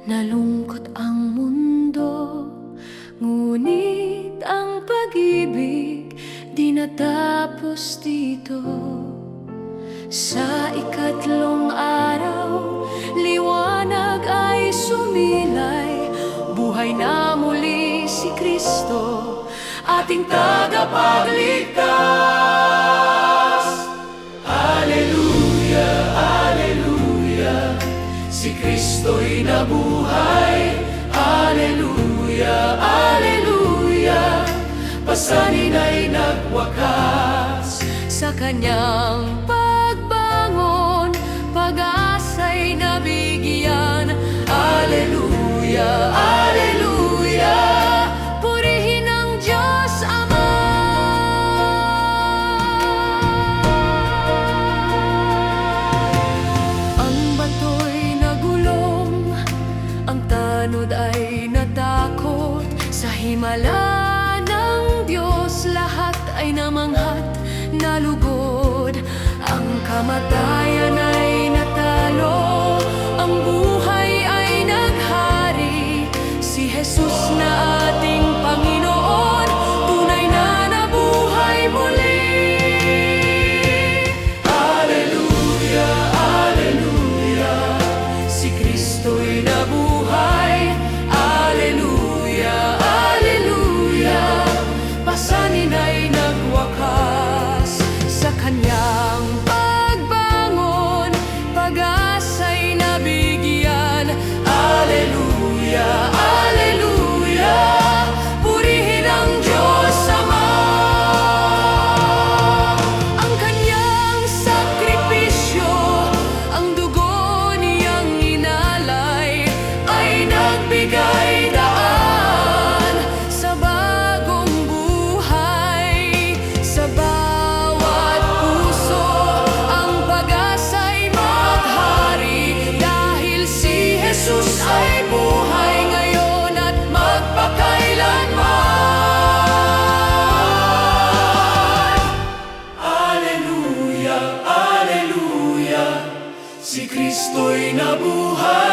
Nalungkot ang mundo, ngunit ang pag-ibig di natapos dito. Sa ikatlong araw, liwanag ay sumilay. Buhay na muli si Kristo, ating tagapagligtas. Alleluia, Alleluia, si Kristo'y nabuhay. Alleluia, Alleluia, pasanin ay nagwakas. Sa kanyang pagbangon, pag-asa'y nabigyan. Alleluia, Alleluia, purihin ang Diyos Ama. Ang bato'y nagulong, ang tanod ay natakot. Sa himala ng Diyos lahat ay namanghat, nalugod. Ang kamatayan ay natalo, ang buhay ay naghari. Si Jesus na ating Panginoon, tunay na nabuhay muli. Alleluia, Alleluia, si Kristo'y nabuhay. Alleluia, Alleluia, pasanin ay nagwakas. Sa kanyang pagbangon, pag-asa'y nabigyan. Alleluia, Alleluia, purihin ang Diyos Ama. Ang kanyang sakripisyo, ang dugo niyang inalay, ay nagbigay daan sa bagong buhay. Sa bawat puso, ang pag-asa'y maghari. Dahil si Jesus ay buhay ngayon at magpakailanman. Alleluia, Alleluia, si Kristo'y nabuhay.